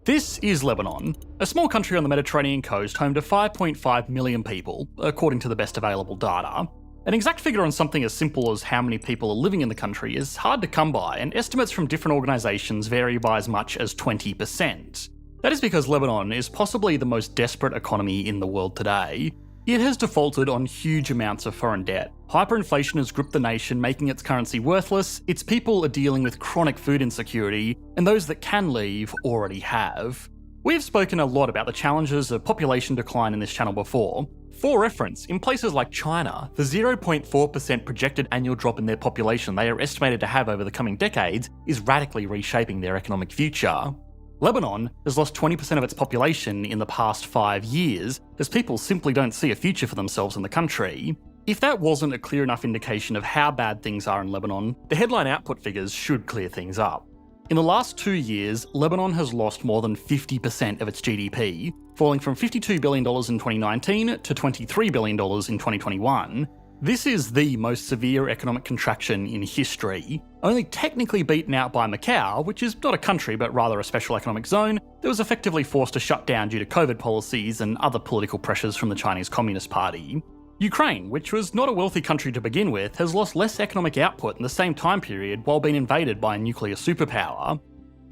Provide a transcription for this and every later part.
This is Lebanon, a small country on the Mediterranean coast home to 5.5 million people, according to the best available data. An exact figure on something as simple as how many people are living in the country is hard to come by, and estimates from different organisations vary by as much as 20%. That is because Lebanon is possibly the most desperate economy in the world today. It has defaulted on huge amounts of foreign debt. Hyperinflation has gripped the nation, making its currency worthless, its people are dealing with chronic food insecurity, and those that can leave already have. We have spoken a lot about the challenges of population decline in this channel before. For reference, in places like China, the 0.4% projected annual drop in their population they are estimated to have over the coming decades is radically reshaping their economic future. Lebanon has lost 20% of its population in the past 5 years, as people simply don't see a future for themselves in the country. If that wasn't a clear enough indication of how bad things are in Lebanon, the headline output figures should clear things up. In the last 2 years, Lebanon has lost more than 50% of its GDP, falling from $52 billion in 2019 to $23 billion in 2021. This is the most severe economic contraction in history, only technically beaten out by Macau, which is not a country but rather a special economic zone that was effectively forced to shut down due to COVID policies and other political pressures from the Chinese Communist Party. Ukraine, which was not a wealthy country to begin with, has lost less economic output in the same time period while being invaded by a nuclear superpower.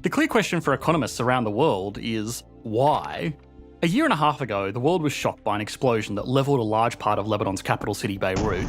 The clear question for economists around the world is, why? A year and a half ago, the world was shocked by an explosion that levelled a large part of Lebanon's capital city, Beirut.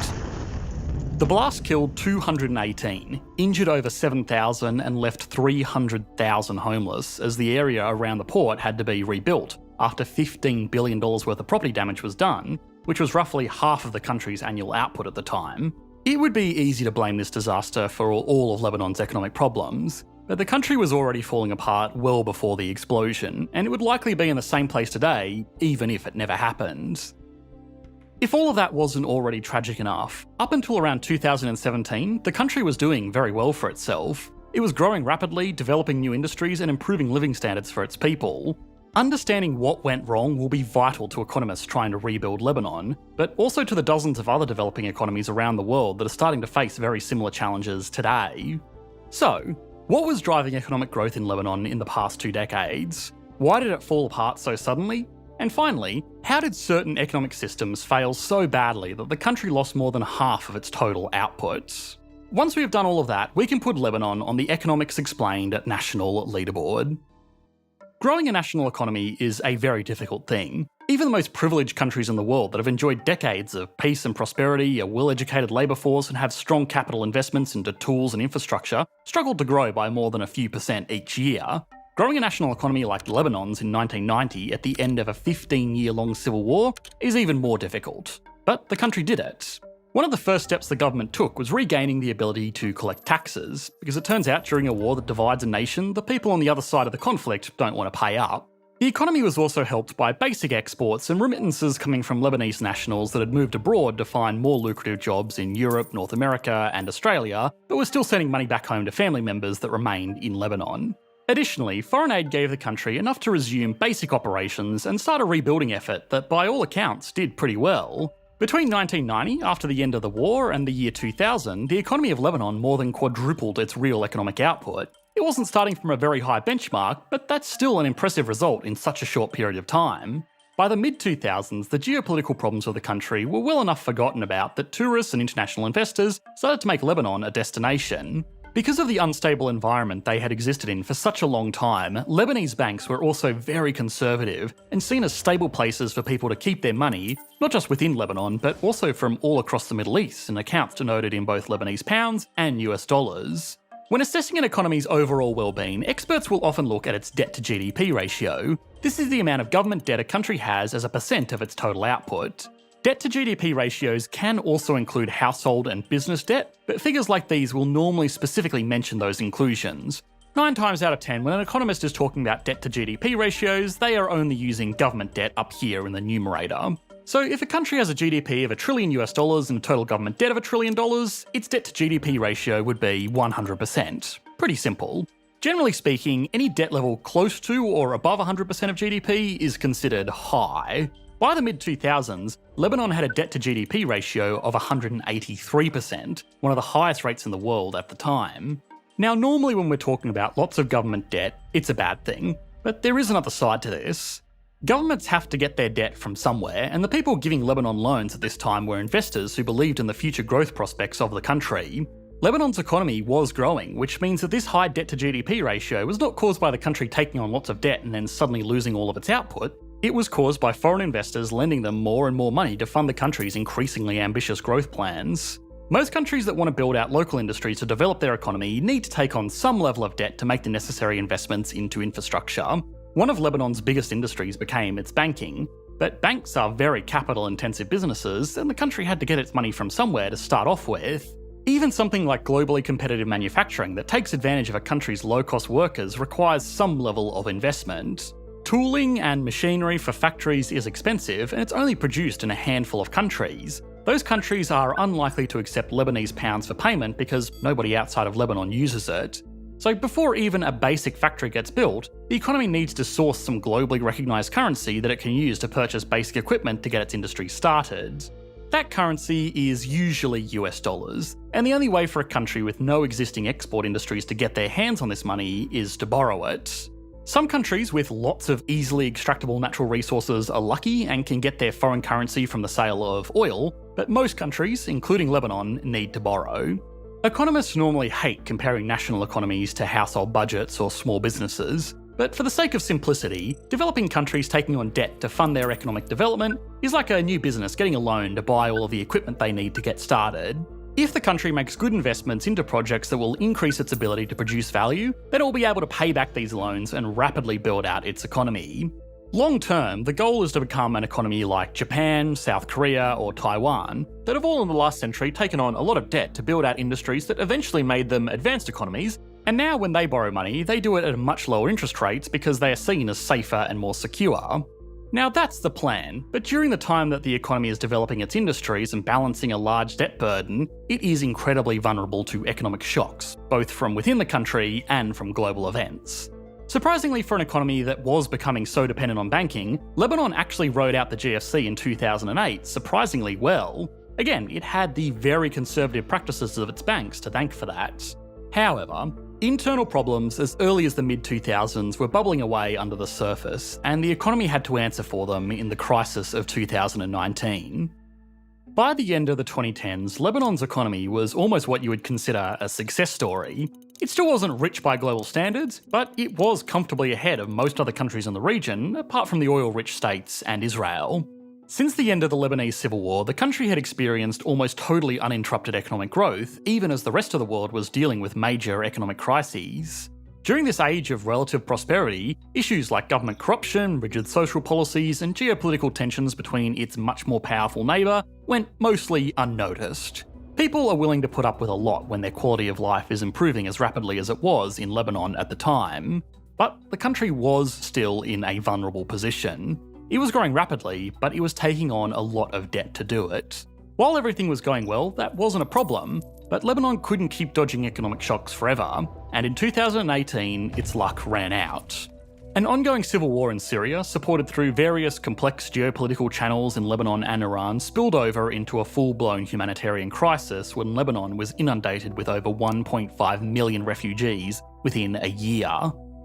The blast killed 218, injured over 7,000 and left 300,000 homeless, as the area around the port had to be rebuilt after $15 billion worth of property damage was done, which was roughly half of the country's annual output at the time. It would be easy to blame this disaster for all of Lebanon's economic problems, but the country was already falling apart well before the explosion, and it would likely be in the same place today, even if it never happened. If all of that wasn't already tragic enough, up until around 2017, the country was doing very well for itself. It was growing rapidly, developing new industries, and improving living standards for its people. Understanding what went wrong will be vital to economists trying to rebuild Lebanon, but also to the dozens of other developing economies around the world that are starting to face very similar challenges today. So, what was driving economic growth in Lebanon in the past 2 decades? Why did it fall apart so suddenly? And finally, how did certain economic systems fail so badly that the country lost more than half of its total output? Once we have done all of that, we can put Lebanon on the Economics Explained national leaderboard. Growing a national economy is a very difficult thing. Even the most privileged countries in the world that have enjoyed decades of peace and prosperity, a well-educated labour force, and have strong capital investments into tools and infrastructure struggled to grow by more than a few percent each year. Growing a national economy like Lebanon's in 1990 at the end of a 15-year-long civil war is even more difficult. But the country did it. One of the first steps the government took was regaining the ability to collect taxes, because it turns out during a war that divides a nation, the people on the other side of the conflict don't want to pay up. The economy was also helped by basic exports and remittances coming from Lebanese nationals that had moved abroad to find more lucrative jobs in Europe, North America, and Australia, but were still sending money back home to family members that remained in Lebanon. Additionally, foreign aid gave the country enough to resume basic operations and start a rebuilding effort that by all accounts did pretty well. Between 1990, after the end of the war, and the year 2000, the economy of Lebanon more than quadrupled its real economic output. It wasn't starting from a very high benchmark, but that's still an impressive result in such a short period of time. By the mid-2000s, the geopolitical problems of the country were well enough forgotten about that tourists and international investors started to make Lebanon a destination. Because of the unstable environment they had existed in for such a long time, Lebanese banks were also very conservative and seen as stable places for people to keep their money, not just within Lebanon, but also from all across the Middle East, and accounts denoted in both Lebanese pounds and US dollars. When assessing an economy's overall well-being, experts will often look at its debt to GDP ratio. This is the amount of government debt a country has as a percent of its total output. Debt to GDP ratios can also include household and business debt, but figures like these will normally specifically mention those inclusions. 9 times out of 10, when an economist is talking about debt to GDP ratios, they are only using government debt up here in the numerator. So if a country has a GDP of $1 trillion and a total government debt of $1 trillion, its debt to GDP ratio would be 100%. Pretty simple. Generally speaking, any debt level close to or above 100% of GDP is considered high. By the mid-2000s, Lebanon had a debt to GDP ratio of 183%, one of the highest rates in the world at the time. Now, normally when we're talking about lots of government debt, it's a bad thing. But there is another side to this. Governments have to get their debt from somewhere, and the people giving Lebanon loans at this time were investors who believed in the future growth prospects of the country. Lebanon's economy was growing, which means that this high debt to GDP ratio was not caused by the country taking on lots of debt and then suddenly losing all of its output. It was caused by foreign investors lending them more and more money to fund the country's increasingly ambitious growth plans. Most countries that want to build out local industries to develop their economy need to take on some level of debt to make the necessary investments into infrastructure. One of Lebanon's biggest industries became its banking, but banks are very capital-intensive businesses, and the country had to get its money from somewhere to start off with. Even something like globally competitive manufacturing that takes advantage of a country's low-cost workers requires some level of investment. Tooling and machinery for factories is expensive, and it's only produced in a handful of countries. Those countries are unlikely to accept Lebanese pounds for payment because nobody outside of Lebanon uses it. So before even a basic factory gets built, the economy needs to source some globally recognised currency that it can use to purchase basic equipment to get its industry started. That currency is usually US dollars, and the only way for a country with no existing export industries to get their hands on this money is to borrow it. Some countries with lots of easily extractable natural resources are lucky and can get their foreign currency from the sale of oil, but most countries, including Lebanon, need to borrow. Economists normally hate comparing national economies to household budgets or small businesses, but for the sake of simplicity, developing countries taking on debt to fund their economic development is like a new business getting a loan to buy all of the equipment they need to get started. If the country makes good investments into projects that will increase its ability to produce value, then it will be able to pay back these loans and rapidly build out its economy. Long term, the goal is to become an economy like Japan, South Korea, or Taiwan, that have all in the last century taken on a lot of debt to build out industries that eventually made them advanced economies, and now when they borrow money, they do it at much lower interest rates because they are seen as safer and more secure. Now that's the plan, but during the time that the economy is developing its industries and balancing a large debt burden, it is incredibly vulnerable to economic shocks, both from within the country and from global events. Surprisingly for an economy that was becoming so dependent on banking, Lebanon actually rode out the GFC in 2008 surprisingly well. Again, it had the very conservative practices of its banks to thank for that. However, internal problems as early as the mid-2000s were bubbling away under the surface, and the economy had to answer for them in the crisis of 2019. By the end of the 2010s, Lebanon's economy was almost what you would consider a success story. It still wasn't rich by global standards, but it was comfortably ahead of most other countries in the region, apart from the oil-rich states and Israel. Since the end of the Lebanese civil war, the country had experienced almost totally uninterrupted economic growth, even as the rest of the world was dealing with major economic crises. During this age of relative prosperity, issues like government corruption, rigid social policies, and geopolitical tensions between its much more powerful neighbour went mostly unnoticed. People are willing to put up with a lot when their quality of life is improving as rapidly as it was in Lebanon at the time. But the country was still in a vulnerable position. It was growing rapidly, but it was taking on a lot of debt to do it. While everything was going well, that wasn't a problem, but Lebanon couldn't keep dodging economic shocks forever, and in 2018, its luck ran out. An ongoing civil war in Syria, supported through various complex geopolitical channels in Lebanon and Iran, spilled over into a full-blown humanitarian crisis when Lebanon was inundated with over 1.5 million refugees within a year.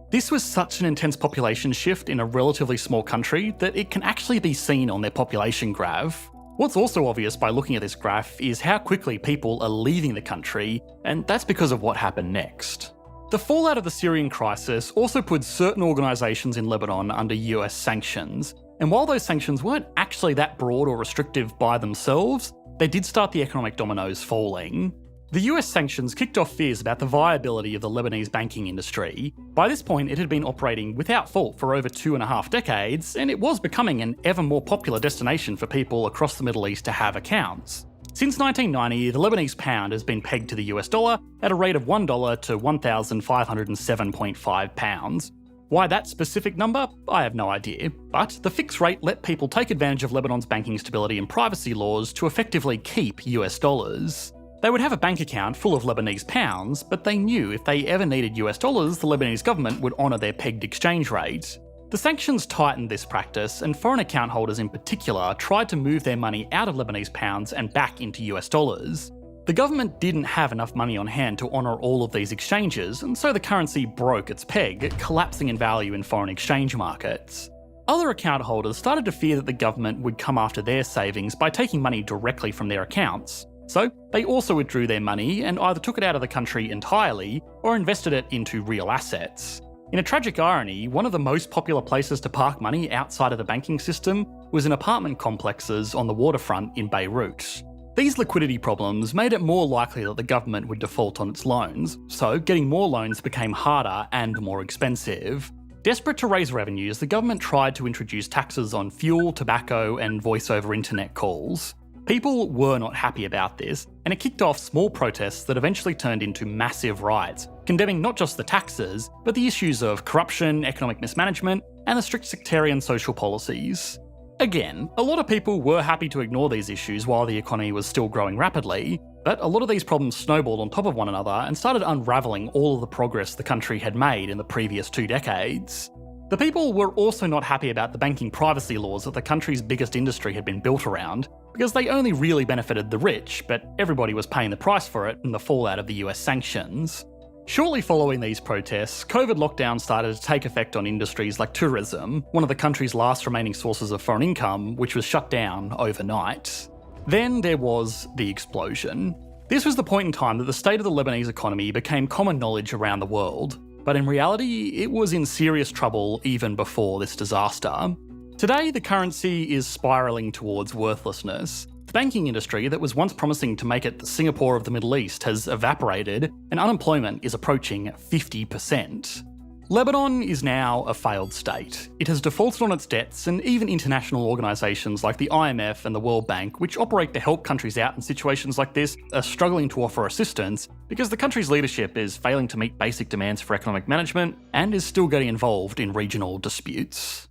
This was such an intense population shift in a relatively small country that it can actually be seen on their population graph. What's also obvious by looking at this graph is how quickly people are leaving the country, and that's because of what happened next. The fallout of the Syrian crisis also put certain organisations in Lebanon under US sanctions, and while those sanctions weren't actually that broad or restrictive by themselves, they did start the economic dominoes falling. The US sanctions kicked off fears about the viability of the Lebanese banking industry. By this point, it had been operating without fault for over 2.5 decades, and it was becoming an ever more popular destination for people across the Middle East to have accounts. Since 1990, the Lebanese pound has been pegged to the US dollar at a rate of $1 to 1,507.5 pounds. Why that specific number? I have no idea, but the fixed rate let people take advantage of Lebanon's banking stability and privacy laws to effectively keep US dollars. They would have a bank account full of Lebanese pounds, but they knew if they ever needed US dollars, the Lebanese government would honour their pegged exchange rate. The sanctions tightened this practice, and foreign account holders in particular tried to move their money out of Lebanese pounds and back into US dollars. The government didn't have enough money on hand to honour all of these exchanges, and so the currency broke its peg, collapsing in value in foreign exchange markets. Other account holders started to fear that the government would come after their savings by taking money directly from their accounts. So they also withdrew their money and either took it out of the country entirely or invested it into real assets. In a tragic irony, one of the most popular places to park money outside of the banking system was in apartment complexes on the waterfront in Beirut. These liquidity problems made it more likely that the government would default on its loans, so getting more loans became harder and more expensive. Desperate to raise revenues, the government tried to introduce taxes on fuel, tobacco, and voice-over internet calls. People were not happy about this, and it kicked off small protests that eventually turned into massive riots, condemning not just the taxes, but the issues of corruption, economic mismanagement, and the strict sectarian social policies. Again, a lot of people were happy to ignore these issues while the economy was still growing rapidly, but a lot of these problems snowballed on top of one another and started unravelling all of the progress the country had made in the previous 2 decades. The people were also not happy about the banking privacy laws that the country's biggest industry had been built around, because they only really benefited the rich, but everybody was paying the price for it in the fallout of the US sanctions. Shortly following these protests, COVID lockdowns started to take effect on industries like tourism, one of the country's last remaining sources of foreign income, which was shut down overnight. Then there was the explosion. This was the point in time that the state of the Lebanese economy became common knowledge around the world, but in reality, it was in serious trouble even before this disaster. Today, the currency is spiralling towards worthlessness. The banking industry that was once promising to make it the Singapore of the Middle East has evaporated, and unemployment is approaching 50%. Lebanon is now a failed state. It has defaulted on its debts, and even international organisations like the IMF and the World Bank, which operate to help countries out in situations like this, are struggling to offer assistance because the country's leadership is failing to meet basic demands for economic management and is still getting involved in regional disputes.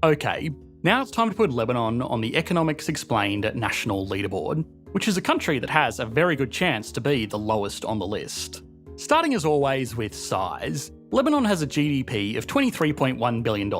Okay, now it's time to put Lebanon on the Economics Explained national leaderboard, which is a country that has a very good chance to be the lowest on the list. Starting as always with size, Lebanon has a GDP of $23.1 billion,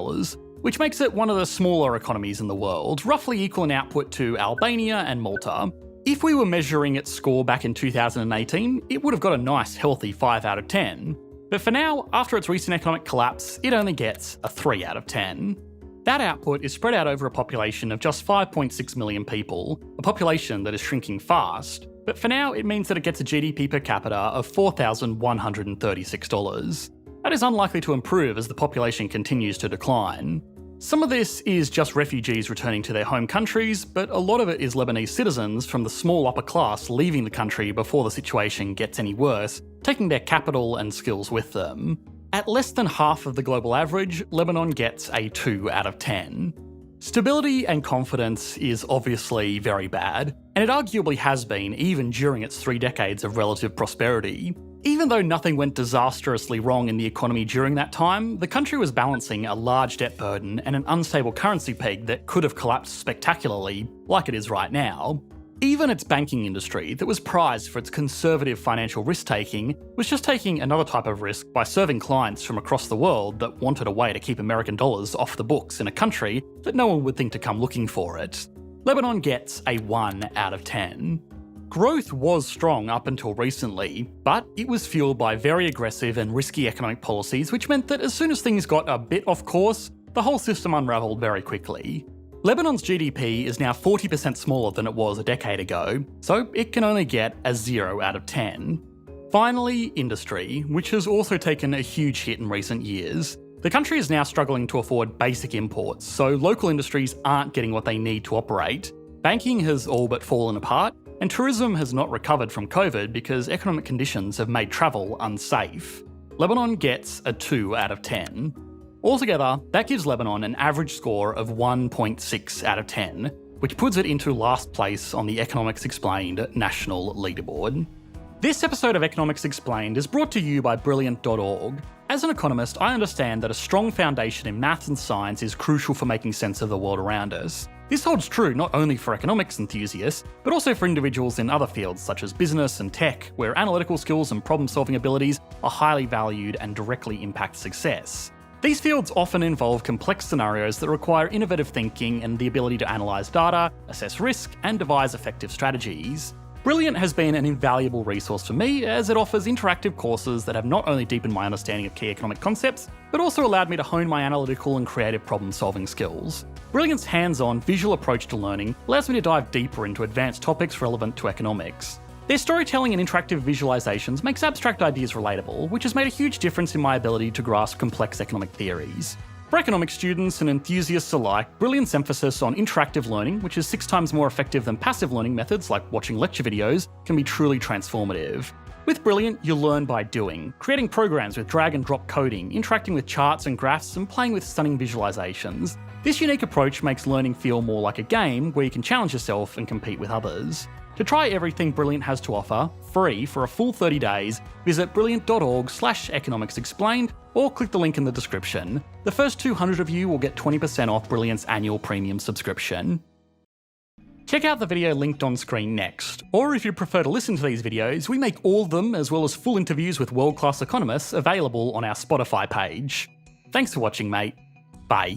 which makes it one of the smaller economies in the world, roughly equal in output to Albania and Malta. If we were measuring its score back in 2018, it would have got a nice healthy 5 out of 10. But for now, after its recent economic collapse, it only gets a 3 out of 10. That output is spread out over a population of just 5.6 million people, a population that is shrinking fast, but for now it means that it gets a GDP per capita of $4,136. That is unlikely to improve as the population continues to decline. Some of this is just refugees returning to their home countries, but a lot of it is Lebanese citizens from the small upper class leaving the country before the situation gets any worse, taking their capital and skills with them. At less than half of the global average, Lebanon gets a 2 out of 10. Stability and confidence is obviously very bad, and it arguably has been even during its 3 decades of relative prosperity. Even though nothing went disastrously wrong in the economy during that time, the country was balancing a large debt burden and an unstable currency peg that could have collapsed spectacularly, like it is right now. Even its banking industry, that was prized for its conservative financial risk-taking, was just taking another type of risk by serving clients from across the world that wanted a way to keep American dollars off the books in a country that no one would think to come looking for it. Lebanon gets a 1 out of 10. Growth was strong up until recently, but it was fueled by very aggressive and risky economic policies, which meant that as soon as things got a bit off course, the whole system unravelled very quickly. Lebanon's GDP is now 40% smaller than it was a decade ago, so it can only get a 0 out of 10. Finally, industry, which has also taken a huge hit in recent years. The country is now struggling to afford basic imports, so local industries aren't getting what they need to operate. Banking has all but fallen apart, and tourism has not recovered from COVID because economic conditions have made travel unsafe. Lebanon gets a 2 out of 10. Altogether, that gives Lebanon an average score of 1.6 out of 10, which puts it into last place on the Economics Explained national leaderboard. This episode of Economics Explained is brought to you by Brilliant.org. As an economist, I understand that a strong foundation in maths and science is crucial for making sense of the world around us. This holds true not only for economics enthusiasts, but also for individuals in other fields such as business and tech, where analytical skills and problem-solving abilities are highly valued and directly impact success. These fields often involve complex scenarios that require innovative thinking and the ability to analyse data, assess risk, and devise effective strategies. Brilliant has been an invaluable resource for me, as it offers interactive courses that have not only deepened my understanding of key economic concepts, but also allowed me to hone my analytical and creative problem-solving skills. Brilliant's hands-on, visual approach to learning allows me to dive deeper into advanced topics relevant to economics. Their storytelling and interactive visualizations makes abstract ideas relatable, which has made a huge difference in my ability to grasp complex economic theories. For economics students and enthusiasts alike, Brilliant's emphasis on interactive learning, which is 6 times more effective than passive learning methods like watching lecture videos, can be truly transformative. With Brilliant, you'll learn by doing, creating programs with drag and drop coding, interacting with charts and graphs, and playing with stunning visualizations. This unique approach makes learning feel more like a game where you can challenge yourself and compete with others. To try everything Brilliant has to offer, free for a full 30 days, visit brilliant.org/economicsexplained or click the link in the description. The first 200 of you will get 20% off Brilliant's annual premium subscription. Check out the video linked on screen next, or if you prefer to listen to these videos, we make all of them as well as full interviews with world-class economists available on our Spotify page. Thanks for watching, mate. Bye.